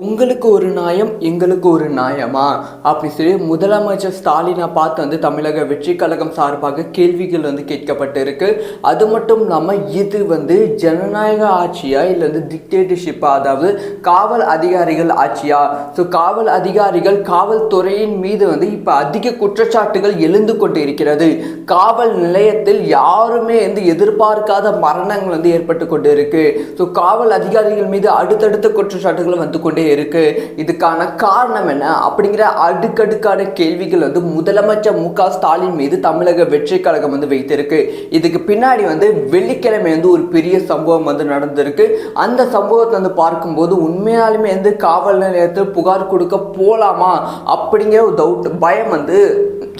உங்களுக்கு ஒரு நியாயம் எங்களுக்கு ஒரு நியாயமா அப்படி சொல்லி முதலமைச்சர் ஸ்டாலினை பார்த்து தமிழக வெற்றி கழகம் சார்பாக கேள்விகள் கேட்கப்பட்டிருக்கு. அது மட்டும் இல்லாமல் இது ஜனநாயக ஆட்சியா இல்லை டிக்டேட்டர்ஷிப்பா, அதாவது காவல் அதிகாரிகள் ஆட்சியா? ஸோ காவல் அதிகாரிகள் காவல்துறையின் மீது இப்போ அதிக குற்றச்சாட்டுகள் எழுந்து கொண்டு இருக்கிறது. காவல் நிலையத்தில் யாருமே எதிர்பார்க்காத மரணங்கள் ஏற்பட்டு கொண்டு இருக்கு. ஸோ காவல் அதிகாரிகள் மீது அடுத்தடுத்த குற்றச்சாட்டுகள் வந்து கொண்டே இருக்கு. இதுக்கான காரணம் என்ன அப்படிங்கிற அடுக்கடுக்கான கேள்விகள் முதலமைச்சர் மு.க. ஸ்டாலின் மீது தமிழக வெற்றி கழகம் வைத்திருக்கு. இதுக்கு பின்னாடி வெள்ளிக்கிழமை ஒரு பெரிய சம்பவம் நடந்திருக்கு. அந்த சம்பவத்தை பார்க்கும்போது உண்மையாலுமே காவல் நிலையத்தில் புகார் கொடுக்க போலாமா அப்படிங்கிற ஒரு டவுட், பயம்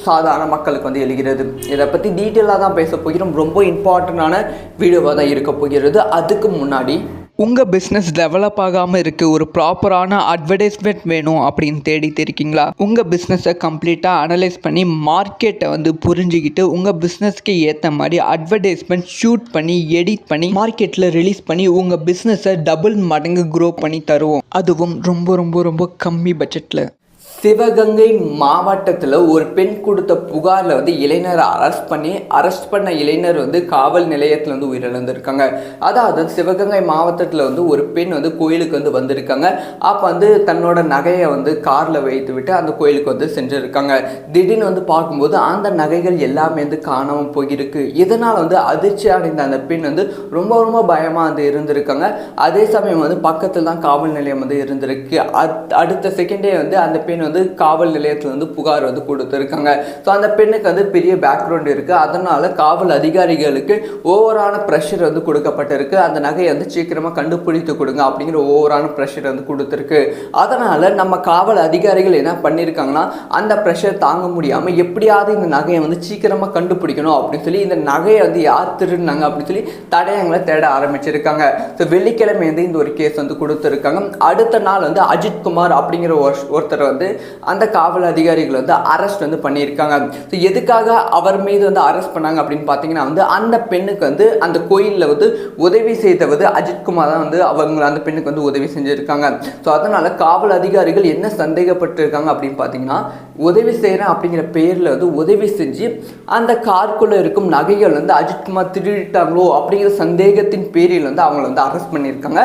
சாதாரண மக்களுக்கு எழுகிறது. இதை பற்றி டீட்டெயிலாக தான் பேச போகிறோம். ரொம்ப இம்பார்ட்டண்டான வீடியோவாக தான் இருக்க போகிறது. அதுக்கு முன்னாடி உங்கள் பிஸ்னஸ் டெவலப் ஆகாமல் இருக்குது, ஒரு ப்ராப்பரான அட்வர்டைஸ்மெண்ட் வேணும் அப்படின்னு தேடிட்டு இருக்கீங்களா? உங்கள் பிஸ்னஸை கம்ப்ளீட்டாக அனலைஸ் பண்ணி மார்க்கெட்டை புரிஞ்சுக்கிட்டு உங்கள் பிஸ்னஸ்க்கு ஏற்ற மாதிரி அட்வர்டைஸ்மெண்ட் ஷூட் பண்ணி எடிட் பண்ணி மார்க்கெட்டில் ரிலீஸ் பண்ணி உங்கள் பிஸ்னஸை டபுள் மடங்கு க்ரோ பண்ணி தருவோம். அதுவும் ரொம்ப ரொம்ப ரொம்ப கம்மி பட்ஜெட்டில். சிவகங்கை மாவட்டத்தில் ஒரு பெண் கொடுத்த புகாரில் இளைஞரை அரெஸ்ட் பண்ண இளைஞர் காவல் நிலையத்தில் உயிரிழந்திருக்காங்க. அதாவது சிவகங்கை மாவட்டத்தில் ஒரு பெண் கோயிலுக்கு வந்திருக்காங்க. அப்போ தன்னோட நகையை காரில் வைத்து விட்டு அந்த கோயிலுக்கு சென்றிருக்காங்க. திடீர்னு பார்க்கும்போது அந்த நகைகள் எல்லாமே காணாமல் போயிருக்கு. இதனால் அதிர்ச்சி அடைந்த அந்த பெண் ரொம்ப ரொம்ப பயமாக இருந்திருக்காங்க. அதே சமயம் பக்கத்தில் தான் காவல் நிலையம் இருந்திருக்கு. அடுத்த செகண்டே அந்த பெண் காவல் நிலையத்தில் புகார் கொடுத்திருக்காங்க. ஸோ அந்த பெண்ணுக்கு பெரிய பேக்ரவுண்ட் இருக்கு. அதனால காவல் அதிகாரிகளுக்கு ஓவரான ப்ரெஷர் கொடுக்கப்பட்டிருக்கு. அந்த நகையை சீக்கிரமா கண்டுபிடித்து கொடுங்க அப்படிங்கிற ஓவரான ப்ரெஷர் கொடுத்திருக்கு. அதனால நம்ம காவல் அதிகாரிகள் என்ன பண்ணியிருக்காங்கன்னா, அந்த ப்ரெஷர் தாங்க முடியாம எப்படியாவது இந்த நகையை சீக்கிரமா கண்டுபிடிக்கணும் அப்படின்னு சொல்லி இந்த நகையை யார் திருடினாங்க அப்படின்னு சொல்லி தடயங்களை தேட ஆரம்பிச்சிருக்காங்க. ஸோ வெள்ளிக்கிழமை இந்த ஒரு கேஸ் கொடுத்திருக்காங்க. அடுத்த நாள் அஜித்குமார் அப்படிங்கிற ஒருத்தர் அந்த காவல் அதிகாரிகள் அரெஸ்ட் பண்ணியிருக்காங்க. ஸோ எதுக்காக அவர் மீது அரெஸ்ட் பண்ணாங்க அப்படின்னு பார்த்தீங்கன்னா, அந்த பெண்ணுக்கு அந்த கோயிலில் உதவி செய்தவது அஜித்குமார் தான் அவங்க அந்த பெண்ணுக்கு உதவி செஞ்சுருக்காங்க. ஸோ அதனால காவல் அதிகாரிகள் என்ன சந்தேகப்பட்டிருக்காங்க அப்படின்னு பார்த்தீங்கன்னா, உதவி செய்கிறேன் அப்படிங்கிற பேரில் உதவி செஞ்சு அந்த காருக்குள்ளே இருக்கும் நகைகள் அஜித்குமார் திருடிட்டாங்களோ அப்படிங்கிற சந்தேகத்தின் பேரில் அவங்கள அரெஸ்ட் பண்ணியிருக்காங்க.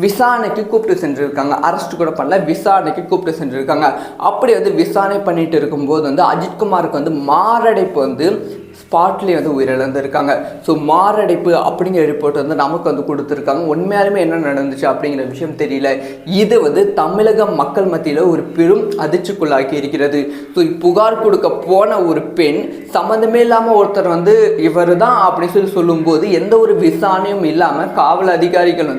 விசாரணைக்கு கூப்பிட்டு சென்றிருக்காங்க. அரெஸ்ட் கூட பண்ணல, விசாரணைக்கு கூப்பிட்டு சென்றிருக்காங்க. அப்படி விசாரணை பண்ணிட்டு இருக்கும்போது அஜித்குமாருக்கு மாரடைப்பு ஸ்பாட்லேயே உயிரிழந்திருக்காங்க. ஸோ மாரடைப்பு அப்படிங்கிற ரிப்போர்ட் நமக்கு கொடுத்துருக்காங்க. உண்மையாலுமே என்ன நடந்துச்சு அப்படிங்கிற விஷயம் தெரியல. இது தமிழக மக்கள் மத்தியில் ஒரு பெரும் அதிர்ச்சிக்குள்ளாக்கி இருக்கிறது. ஸோ புகார் கொடுக்க போன ஒரு பெண் சம்மந்தமே இல்லாமல் ஒருத்தர் இவர் தான் அப்படின்னு சொல்லும்போது எந்த ஒரு விசாரணையும் இல்லாமல் காவல் அதிகாரிகள்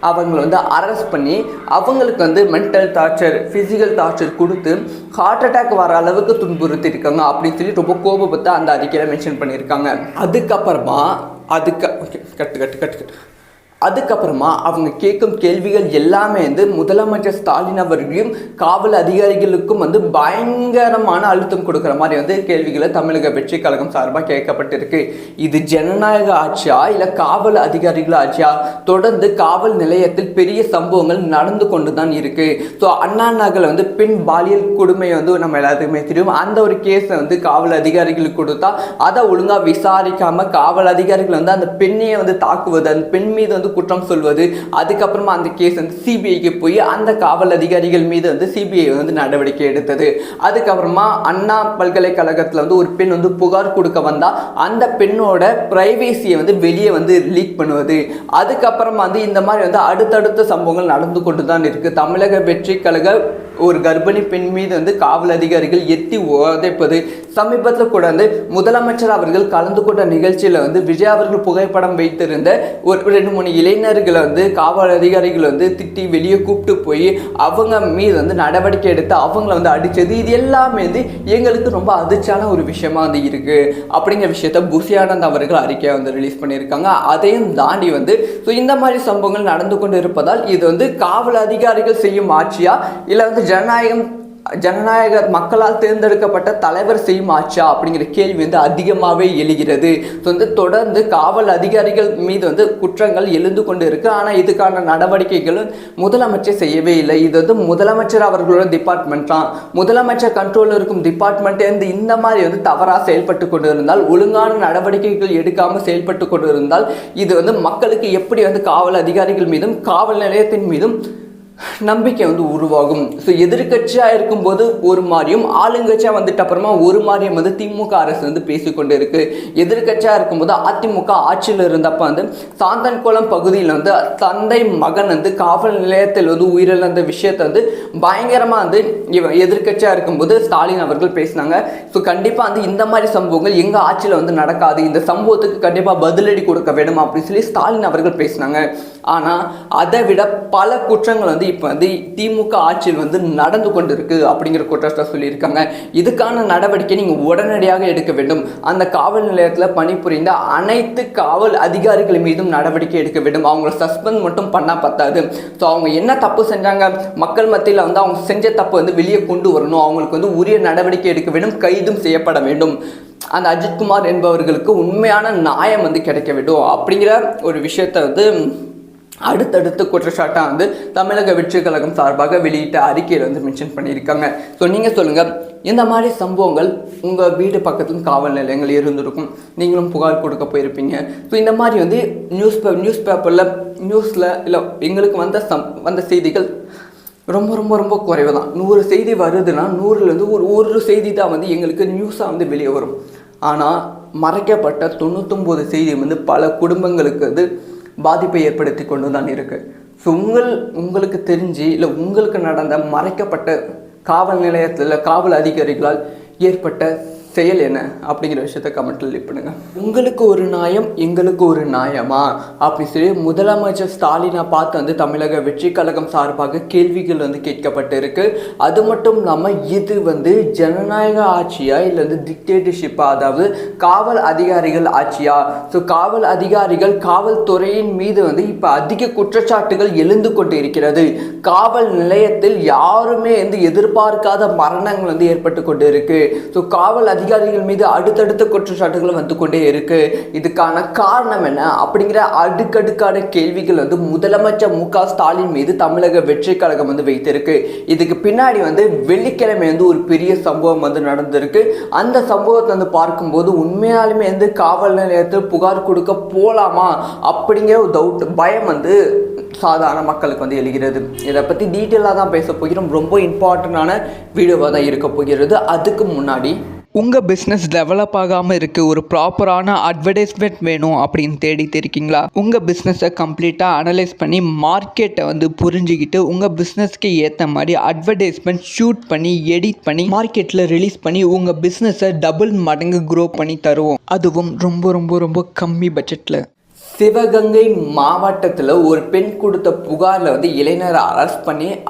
அவங்களை அரெஸ்ட் பண்ணி அவங்களுக்கு மென்டல் டார்ச்சர், ஃபிசிக்கல் டார்ச்சர் கொடுத்து ஹார்ட் அட்டாக் வர அளவுக்கு துன்புறுத்தி இருக்காங்க அப்படின்னு சொல்லி ரொம்ப கோபப்பட்டு அந்த அறிக்கையில் மென்ஷன் பண்ணியிருக்காங்க. அதுக்கப்புறமா அவங்க கேட்கும் கேள்விகள் எல்லாமே முதலமைச்சர் ஸ்டாலின் அவர்களையும் காவல் அதிகாரிகளுக்கும் பயங்கரமான அழுத்தம் கொடுக்குற மாதிரி கேள்விகளை தமிழக வெற்றி கழகம் சார்பாக கேட்கப்பட்டிருக்கு. இது ஜனநாயக ஆட்சியா இல்லை காவல் அதிகாரிகள் ஆட்சியா? தொடர்ந்து காவல் நிலையத்தில் பெரிய சம்பவங்கள் நடந்து கொண்டு தான் இருக்கு. ஸோ அண்ணா நகரில் பெண் பாலியல் கொடுமை நம்ம எல்லாத்துக்குமே தெரியும். அந்த ஒரு கேஸை காவல் அதிகாரிகளுக்கு கொடுத்தா அதை ஒழுங்காக விசாரிக்காம காவல் அதிகாரிகள் அந்த பெண்ணையை தாக்குவது, அந்த பெண் மீது குற்றம் சொல்வது, அதுக்கப்புறமா அந்த கேஸ் சிபிஐக்கு போய் அந்த காவல் அதிகாரிகள் மீது சிபிஐ நடவடிக்கை எடுத்தது. அதுக்கப்புறமா அண்ணா பல்கலைக்கழகத்தில் ஒரு பெண் புகார் கொடுக்க வந்தா அந்த பெண்ணோட பிரைவேசியை வெளியே லீக் பண்ணுவது. அதுக்கப்புறமா இந்த மாதிரி அடுத்தடுத்த சம்பவங்கள் நடந்து கொண்டு தான் இருக்கு. தமிழக வெற்றி கழக ஒரு கர்ப்பிணி பெண் மீது காவல் அதிகாரிகள் எட்டி உதைப்பது. சமீபத்தில் கூட முதலமைச்சர் அவர்கள் கலந்து கொண்ட நிகழ்ச்சியில் விஜய் அவர்கள் புகைப்படம் வைத்திருந்த ஒரு 2-3 இளைஞர்களை காவல் அதிகாரிகள் திட்டி வெளியே கூப்பிட்டு போய் அவங்க மீது நடவடிக்கை எடுத்து அவங்கள அடித்தது. இது எல்லாமே எங்களுக்கு ரொம்ப அதிர்ச்சியான ஒரு விஷயமா இருக்கு அப்படிங்கிற விஷயத்த புஷி ஆனந்த் அவர்கள் அறிக்கையை ரிலீஸ் பண்ணியிருக்காங்க. அதையும் தாண்டி ஸோ இந்த மாதிரி சம்பவங்கள் நடந்து கொண்டு இருப்பதால் இது காவல் அதிகாரிகள் செய்யும் ஆட்சியா இல்லை ஜனநாயகம் ஜனநாயக மக்களால் தேர்ந்தெடுக்கப்பட்ட தலைவர் செய்யும் ஆட்சியா அப்படிங்கிற கேள்வி வந்து அதிகமாகவே எழுகிறது. ஸோ வந்து தொடர்ந்து காவல் அதிகாரிகள் மீது வந்து குற்றங்கள் எழுந்து கொண்டு இருக்கு. ஆனால் இதுக்கான நடவடிக்கைகளும் முதலமைச்சர் செய்யவே இல்லை. இது வந்து முதலமைச்சர் அவர்களோட டிபார்ட்மெண்ட் தான். முதலமைச்சர் கண்ட்ரோலில் இருக்கும் டிபார்ட்மெண்ட் இந்த மாதிரி வந்து தவறாக செயல்பட்டு கொண்டு இருந்தால், ஒழுங்கான நடவடிக்கைகள் எடுக்காமல் செயல்பட்டு கொண்டு இருந்தால், இது வந்து மக்களுக்கு எப்படி வந்து காவல் அதிகாரிகள் மீதும் காவல் நிலையத்தின் மீதும் நம்பிக்கை வந்து உருவாகும். ஸோ எதிர்கட்சியாக இருக்கும்போது ஒரு மாதிரியும் ஆளுங்கட்சியாக வந்துட்டு அப்புறமா ஒரு மாதிரியும் வந்து திமுக அரசு வந்து பேசிக்கொண்டு இருக்கு. எதிர்கட்சியாக இருக்கும்போது அதிமுக ஆட்சியில் இருந்தப்ப வந்து சாந்தன்குளம் பகுதியில் வந்து தந்தை மகன் வந்து காவல் நிலையத்தில் வந்து உயிரிழந்த விஷயத்தை வந்து பயங்கரமாக வந்து எதிர்கட்சியாக இருக்கும்போது ஸ்டாலின் அவர்கள் பேசினாங்க. ஸோ கண்டிப்பாக வந்து இந்த மாதிரி சம்பவங்கள் எங்கள் ஆட்சியில் வந்து நடக்காது, இந்த சம்பவத்துக்கு கண்டிப்பாக பதிலடி கொடுக்க வேணும் அப்படின்னு சொல்லி ஸ்டாலின் அவர்கள் பேசினாங்க. ஆனால் அதை விட பல குற்றங்கள் வந்து இப்போ வந்து திமுக ஆட்சியில் வந்து நடந்து கொண்டு இருக்கு அப்படிங்கிற குற்றத்தை சொல்லியிருக்காங்க. இதுக்கான நடவடிக்கை நீங்கள் உடனடியாக எடுக்க வேண்டும். அந்த காவல் நிலையத்தில் பணிபுரிந்த அனைத்து காவல் அதிகாரிகள் மீதும் நடவடிக்கை எடுக்க வேண்டும். அவங்கள சஸ்பெண்ட் மட்டும் பண்ணால் பத்தாது. ஸோ அவங்க என்ன தப்பு செஞ்சாங்க, மக்கள் மத்தியில் வந்து அவங்க செஞ்ச தப்பு வந்து வெளியே கொண்டு வரணும். அவங்களுக்கு வந்து உரிய நடவடிக்கை எடுக்க வேண்டும், கைதும் செய்யப்பட வேண்டும். அந்த அஜித்குமார் என்பவர்களுக்கு உண்மையான நியாயம் வந்து கிடைக்க வேண்டும் அப்படிங்கிற ஒரு விஷயத்தை வந்து அடுத்தடுத்து குற்றச்சாட்டாக வந்து தமிழக வெற்றி கழகம் சார்பாக வெளியிட்ட அறிக்கையில் வந்து மென்ஷன் பண்ணியிருக்காங்க. ஸோ நீங்கள் சொல்லுங்கள், இந்த மாதிரி சம்பவங்கள் உங்கள் வீடு பக்கத்துலையும் காவல் நிலையங்கள் இருந்திருக்கும், நீங்களும் புகார் கொடுக்க போயிருப்பீங்க. ஸோ இந்த மாதிரி வந்து நியூஸ் பேப்பரில் நியூஸில் இல்லை எங்களுக்கு வந்த செய்திகள் ரொம்ப ரொம்ப ரொம்ப குறைவு தான். 100 செய்தி வருதுன்னா 100லேருந்து ஒரு செய்தி தான் வந்து எங்களுக்கு நியூஸாக வந்து வெளியே வரும். ஆனால் மறைக்கப்பட்ட 99 செய்தி வந்து பல குடும்பங்களுக்கு வந்து பாதிப்பை ஏற்படுத்தி கொண்டு தான் இருக்குது. ஸோ உங்களுக்கு தெரிஞ்சு இல்லை உங்களுக்கு நடந்த மறைக்கப்பட்ட காவல் நிலையத்தில் காவல் அதிகாரிகளால் ஏற்பட்ட செயல் என்ன அப்படிங்கிற விஷயத்த கமெண்ட்ல லீவ் பண்ணுங்க. உங்களுக்கு ஒரு நியாயம் எங்களுக்கு ஒரு நியாயமா அப்படி சொல்லி முதலமைச்சர் ஸ்டாலினை பார்த்து வந்து தமிழக வெற்றி கழகம் சார்பாக கேள்விகள் வந்து கேட்கப்பட்டு இருக்கு. அது மட்டும் இல்லாமல் இது வந்து ஜனநாயக ஆட்சியா இல்லை வந்து டிக்டேட்டர்ஷிப்பா, அதாவது காவல் அதிகாரிகள் ஆட்சியா? ஸோ காவல் அதிகாரிகள் காவல்துறையின் மீது வந்து இப்போ அதிக குற்றச்சாட்டுகள் எழுந்து கொண்டு இருக்கிறது. காவல் நிலையத்தில் யாருமே வந்து எதிர்பார்க்காத மரணங்கள் வந்து ஏற்பட்டு கொண்டு இருக்கு. ஸோ காவல் அதிகாரிகள் மீது அடுத்தடுத்த குற்றச்சாட்டுகள் வந்து கொண்டே இருக்கு. இதுக்கான காரணம் என்ன அப்படிங்கிற அடுக்கடுக்கான கேள்விகள் வந்து முதலமைச்சர் மு.க. ஸ்டாலின் மீது தமிழக வெற்றி கழகம் வந்து வைத்திருக்கு. இதுக்கு பின்னாடி வந்து வெள்ளிக்கிழமை வந்து ஒரு பெரிய சம்பவம் வந்து நடந்திருக்கு. அந்த சம்பவத்தை வந்து பார்க்கும்போது உண்மையாலுமே வந்து காவல் நிலையத்தில் புகார் கொடுக்க போலாமா அப்படிங்கிற ஒரு டவுட், பயம் வந்து சாதாரண மக்களுக்கு வந்து எழுகிறது. இதை பற்றி டீட்டெயிலாக தான் பேச போகிறோம். ரொம்ப இம்பார்ட்டண்டான வீடியோவாக தான் இருக்க போகிறது. அதுக்கு முன்னாடி உங்கள் பிஸ்னஸ் டெவலப் ஆகாமல் இருக்குது, ஒரு ப்ராப்பரான அட்வர்டைஸ்மெண்ட் வேணும் அப்படின்னு தேடிட்டு இருக்கீங்களா? உங்கள் பிஸ்னஸை கம்ப்ளீட்டாக அனலைஸ் பண்ணி மார்க்கெட்டை வந்து புரிஞ்சுக்கிட்டு உங்கள் பிஸ்னஸ்க்கு ஏற்ற மாதிரி அட்வர்டைஸ்மெண்ட் ஷூட் பண்ணி எடிட் பண்ணி மார்க்கெட்டில் ரிலீஸ் பண்ணி உங்கள் பிஸ்னஸை டபுள் மடங்கு க்ரோ பண்ணி தருவோம். அதுவும் ரொம்ப ரொம்ப ரொம்ப கம்மி பட்ஜெட்டில். சிவகங்கை மாவட்டத்தில் ஒரு பெண் கொடுத்த புகாரில் வந்து இளைஞரை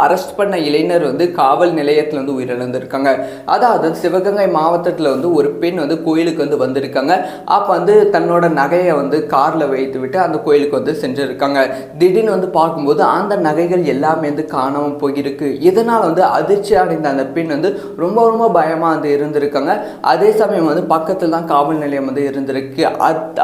அரெஸ்ட் பண்ண இளைஞர் வந்து காவல் நிலையத்தில் வந்து உயிரிழந்திருக்காங்க. அதாவது சிவகங்கை மாவட்டத்தில் வந்து ஒரு பெண் வந்து கோயிலுக்கு வந்து வந்திருக்காங்க. அப்போ வந்து தன்னோட நகையை வந்து காரில் வைத்து விட்டு அந்த கோயிலுக்கு வந்து சென்றிருக்காங்க. திடீர்னு வந்து பார்க்கும்போது அந்த நகைகள் எல்லாமே வந்து காணாமல் போயிருக்கு. இதனால் வந்து அதிர்ச்சி அடைந்த அந்த பெண் வந்து ரொம்ப ரொம்ப பயமாக வந்து இருந்திருக்காங்க. அதே சமயம் வந்து பக்கத்தில் தான் காவல் நிலையம் வந்து இருந்திருக்கு.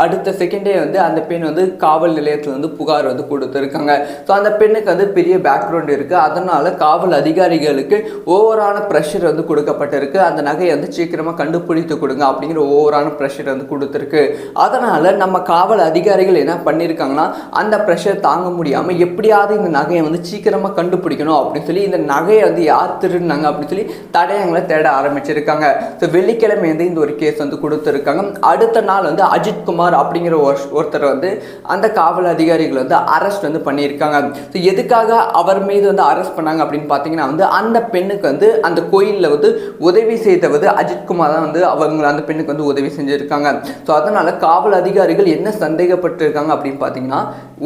அடுத்த செகண்டே வந்து அந்த பெண் வந்து காவல் நிலையத்தில் வந்து புகார் வந்து கொடுத்துருக்காங்க. ஸோ அந்த பெண்ணுக்கு வந்து பெரிய பேக்ரவுண்ட் இருக்குது. அதனால் காவல் அதிகாரிகளுக்கு ஓவரான ப்ரெஷர் வந்து கொடுக்கப்பட்டிருக்கு. அந்த நகையை வந்து சீக்கிரமாக கண்டுபிடித்து கொடுங்க அப்படிங்கிற ஓவரான ப்ரெஷர் வந்து கொடுத்துருக்கு. அதனால் நம்ம காவல் அதிகாரிகள் என்ன பண்ணியிருக்காங்கன்னா, அந்த ப்ரெஷர் தாங்க முடியாமல் எப்படியாவது இந்த நகையை வந்து சீக்கிரமாக கண்டுபிடிக்கணும் அப்படின்னு சொல்லி இந்த நகையை வந்து யார் திருடினாங்க அப்படின்னு சொல்லி தடயங்களை தேட ஆரம்பிச்சிருக்காங்க. ஸோ வெள்ளிக்கிழமை வந்து இந்த ஒரு கேஸ் வந்து கொடுத்துருக்காங்க. அடுத்த நாள் வந்து அஜித்குமார் அப்படிங்கிற ஒருத்தர் வந்து அந்த காவல் அதிகாரிகள் வந்து அரெஸ்ட் வந்து பண்ணியிருக்காங்க. ஸோ எதுக்காக அவர் மீது வந்து அரெஸ்ட் பண்ணாங்க அப்படின்னு பார்த்தீங்கன்னா வந்து அந்த பெண்ணுக்கு வந்து அந்த கோயிலில் வந்து உதவி செய்தவது அஜித்குமார் தான் வந்து அவங்க அந்த பெண்ணுக்கு வந்து உதவி செஞ்சுருக்காங்க. ஸோ அதனால் காவல் அதிகாரிகள் என்ன சந்தேகப்பட்டிருக்காங்க அப்படின்னு பார்த்தீங்கன்னா,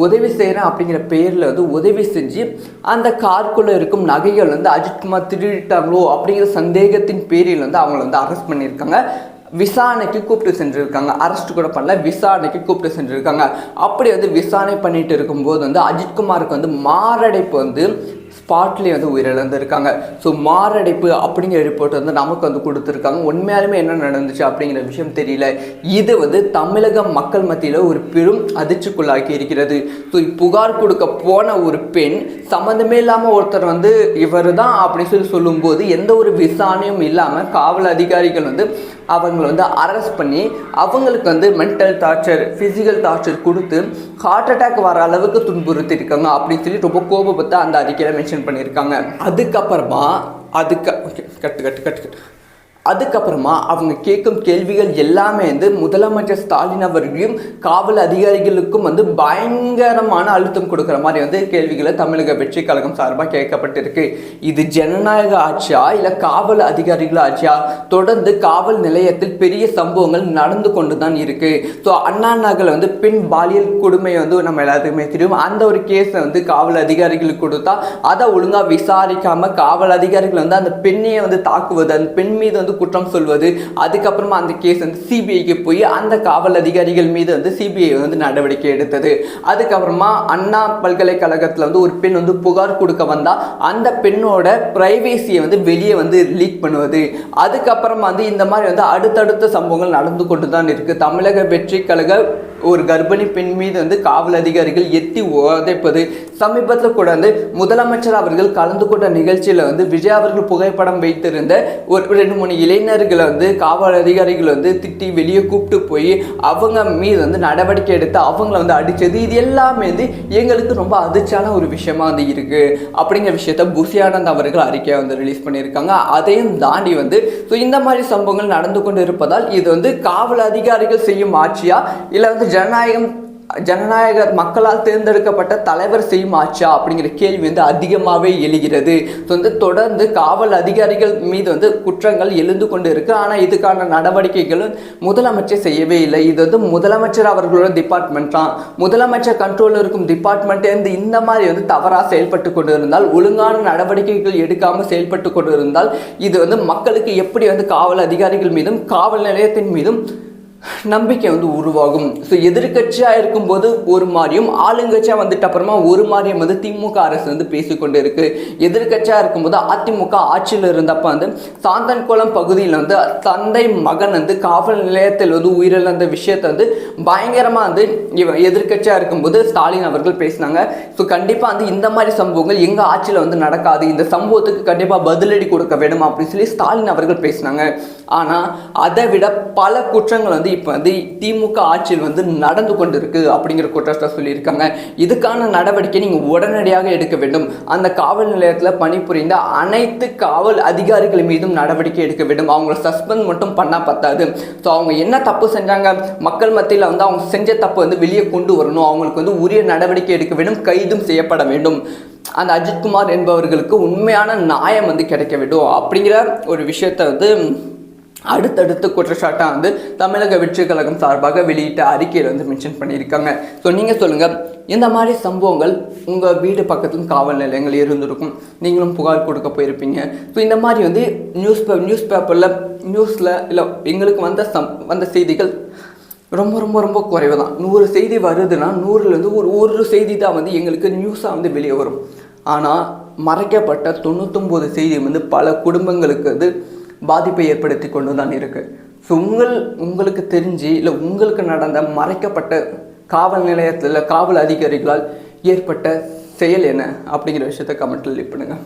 உதவி செய்கிறேன் அப்படிங்கிற பெயரில் வந்து உதவி செஞ்சு அந்த காருக்குள்ளே இருக்கும் நகைகள் வந்து அஜித்குமார் திருடிட்டாங்களோ அப்படிங்கிற சந்தேகத்தின் பேரில் வந்து அவங்களை வந்து அரெஸ்ட் பண்ணியிருக்காங்க. விசாரணைக்கு கூப்பிட்டு சென்றிருக்காங்க. அரெஸ்ட் கூட பண்ணல, விசாரணைக்கு கூப்பிட்டு சென்றிருக்காங்க. அப்படி வந்து விசாரணை பண்ணிட்டு இருக்கும்போது வந்து அஜித்குமாருக்கு வந்து மாரடைப்பு வந்து ஸ்பாட்லேயே வந்து உயிரிழந்திருக்காங்க. ஸோ மாரடைப்பு அப்படிங்கிற ரிப்போர்ட் வந்து நமக்கு வந்து கொடுத்துருக்காங்க. உண்மையாலுமே என்ன நடந்துச்சு அப்படிங்கிற விஷயம் தெரியல. இது வந்து தமிழக மக்கள் மத்தியில் ஒரு பெரும் அதிர்ச்சிக்குள்ளாக்கி இருக்கிறது. ஸோ புகார் கொடுக்க போன ஒரு பெண் சம்மந்தமே இல்லாமல் ஒருத்தர் வந்து இவர் தான் அப்படின்னு சொல்லும்போது எந்த ஒரு விசாரணையும் இல்லாமல் காவல் அதிகாரிகள் வந்து அவங்களை வந்து அரெஸ்ட் பண்ணி அவங்களுக்கு வந்து மென்டல் டார்ச்சர், ஃபிசிக்கல் டார்ச்சர் கொடுத்து ஹார்ட் அட்டாக் வர அளவுக்கு துன்புறுத்திருக்காங்க அப்படின்னு சொல்லி ரொம்ப கோபப்பட்டு அந்த அறிக்கையில் மென்ஷன் பண்ணியிருக்காங்க. அதுக்கப்புறமா அதுக்கப்புறமா அவங்க கேட்கும் கேள்விகள் எல்லாமே வந்து முதலமைச்சர் ஸ்டாலின் அவர்களையும் காவல் அதிகாரிகளுக்கும் வந்து பயங்கரமான அழுத்தம் கொடுக்குற மாதிரி வந்து கேள்விகளை தமிழக வெற்றி கழகம் சார்பாக கேட்கப்பட்டிருக்கு. இது ஜனநாயக ஆட்சியா இல்லை காவல் அதிகாரிகள் ஆட்சியா? தொடர்ந்து காவல் நிலையத்தில் பெரிய சம்பவங்கள் நடந்து கொண்டு தான் இருக்கு. ஸோ அண்ணா நகரில் வந்து பெண் பாலியல் கொடுமை வந்து நம்ம எல்லாத்துக்குமே தெரியும். அந்த ஒரு கேஸை வந்து காவல் அதிகாரிகளுக்கு கொடுத்தா அதை ஒழுங்காக விசாரிக்காம காவல் அதிகாரிகள் வந்து அந்த பெண்ணையை வந்து தாக்குவது, அந்த பெண் மீது வந்து குற்றம் சொல்வது, அதுக்கப்புறமா அந்த கேஸ் வந்து சிபிஐக்கு போய் அந்த காவல் அதிகாரிகள் மீது வந்து சிபிஐ வந்து நடவடிக்கை எடுத்தது. அதுக்கப்புறமா அண்ணா பல்கலைக்கழகத்தில் வந்து ஒரு பெண் வந்து புகார் கொடுக்க வந்தா அந்த பெண்ணோட பிரைவேசியை வந்து வெளியே வந்து லீக் பண்ணுவது. அதுக்கப்புறமா வந்து இந்த மாதிரி வந்து அடுத்தடுத்த சம்பவங்கள் நடந்து கொண்டு தான் இருக்கு. தமிழக வெற்றி கழக ஒரு கர்ப்பிணி பெண் மீது வந்து காவல் அதிகாரிகள் எத்தி உதைப்பது. சமீபத்தில் கூட வந்து முதலமைச்சர் அவர்கள் கலந்து கொண்ட நிகழ்ச்சியில் வந்து விஜய் அவர்கள் புகைப்படம் வைத்திருந்த ஒரு 2-3 இளைஞர்களை வந்து காவல் அதிகாரிகள் வந்து திட்டி வெளியே கூப்பிட்டு போய் அவங்க மீது வந்து நடவடிக்கை எடுத்து அவங்கள வந்து அடித்தது. இது எல்லாமே வந்து எங்களுக்கு ரொம்ப அதிர்ச்சியான ஒரு விஷயமா வந்து இருக்கு அப்படிங்கிற விஷயத்த புஷி ஆனந்த் அவர்கள் அறிக்கையை வந்து ரிலீஸ் பண்ணியிருக்காங்க. அதையும் தாண்டி வந்து ஸோ இந்த மாதிரி சம்பவங்கள் நடந்து கொண்டு இருப்பதால் இது வந்து காவல் அதிகாரிகள் செய்யும் ஆட்சியா இல்லை வந்து ஜனநாயக மக்களால் தேர்ந்தெடுக்கப்பட்ட தலைவர் செய்யும் ஆட்சியா அப்படிங்கிற கேள்வி வந்து அதிகமாகவே எழுகிறது. ஸோ வந்து தொடர்ந்து காவல் அதிகாரிகள் மீது வந்து குற்றங்கள் எழுந்து கொண்டு இருக்கு. ஆனால் இதுக்கான நடவடிக்கைகளும் முதலமைச்சர் செய்யவே இல்லை. இது வந்து முதலமைச்சர் அவர்களோட டிபார்ட்மெண்ட் தான். முதலமைச்சர் கண்ட்ரோலில் இருக்கும் டிபார்ட்மெண்ட்டே வந்து இந்த மாதிரி வந்து தவறாக செயல்பட்டு கொண்டு இருந்தால், ஒழுங்கான நடவடிக்கைகள் எடுக்காமல் செயல்பட்டு கொண்டு இருந்தால் இது வந்து மக்களுக்கு எப்படி வந்து காவல் அதிகாரிகள் மீதும் காவல் நிலையத்தின் மீதும் நம்பிக்கை வந்து உருவாகும். ஸோ எதிர்கட்சியாக இருக்கும்போது ஒரு மாதிரியும் ஆளுங்கட்சியாக வந்துட்டு அப்புறமா ஒரு மாதிரியும் வந்து திமுக அரசு வந்து பேசிக்கொண்டு இருக்கு. எதிர்கட்சியாக இருக்கும்போது அதிமுக ஆட்சியில் இருந்தப்ப வந்து சாந்தன்குளம் பகுதியில் வந்து தந்தை மகன் வந்து காவல் நிலையத்தில் வந்து உயிரிழந்த விஷயத்தை வந்து பயங்கரமாக வந்து எதிர்கட்சியாக இருக்கும்போது ஸ்டாலின் அவர்கள் பேசினாங்க. ஸோ கண்டிப்பாக வந்து இந்த மாதிரி சம்பவங்கள் எங்கள் ஆட்சியில் வந்து நடக்காது, இந்த சம்பவத்துக்கு கண்டிப்பாக பதிலடி கொடுக்க வேண்டும் அப்படின்னு சொல்லி ஸ்டாலின் அவர்கள் பேசினாங்க. ஆனால் அதை விட பல குற்றங்கள் வந்து இப்போ வந்து திமுக ஆட்சியில் வந்து நடந்து கொண்டு இருக்கு அப்படிங்கிற குற்றத்தை சொல்லியிருக்காங்க. இதுக்கான நடவடிக்கை நீங்கள் உடனடியாக எடுக்க வேண்டும். அந்த காவல் நிலையத்தில் பணிபுரிந்த அனைத்து காவல் அதிகாரிகள் மீதும் நடவடிக்கை எடுக்க வேண்டும். அவங்கள சஸ்பெண்ட் மட்டும் பண்ணால் பத்தாது. ஸோ அவங்க என்ன தப்பு செஞ்சாங்க, மக்கள் மத்தியில் வந்து அவங்க செஞ்ச தப்பு வந்து வெளியே கொண்டு வரணும். அவங்களுக்கு வந்து உரிய நடவடிக்கை எடுக்க வேண்டும், கைதும் செய்யப்பட வேண்டும். அந்த அஜித்குமார் என்பவர்களுக்கு உண்மையான நியாயம் வந்து கிடைக்க வேண்டும் அப்படிங்கிற ஒரு விஷயத்தை வந்து அடுத்தடுத்து குற்றச்சாட்டாக வந்து தமிழக வெற்றி கழகம் சார்பாக வெளியிட்ட அறிக்கையில் வந்து மென்ஷன் பண்ணியிருக்காங்க. ஸோ நீங்கள் சொல்லுங்கள், இந்த மாதிரி சம்பவங்கள் உங்கள் வீடு பக்கத்துலும் காவல் நிலையங்கள் இருந்திருக்கும், நீங்களும் புகார் கொடுக்க போயிருப்பீங்க. ஸோ இந்த மாதிரி வந்து நியூஸ் பேப்பரில் நியூஸில் இல்லை எங்களுக்கு வந்த செய்திகள் ரொம்ப ரொம்ப ரொம்ப குறைவு தான். 100 செய்தி வருதுன்னா 100லேருந்து ஒரு செய்தி தான் வந்து எங்களுக்கு நியூஸாக வந்து வெளியே வரும். ஆனால் மறைக்கப்பட்ட 99 செய்தி வந்து பல குடும்பங்களுக்கு வந்து பாதிப்பை ஏற்படுத்தி கொண்டு தான் இருக்குது. ஸோ உங்களுக்கு தெரிஞ்சு இல்லை உங்களுக்கு நடந்த மறைக்கப்பட்ட காவல் நிலையத்தில் காவல் அதிகாரிகளால் ஏற்பட்ட செயல் என்ன அப்படிங்கிற விஷயத்தை கமெண்ட்டில் லீவ் பண்ணுங்கள்.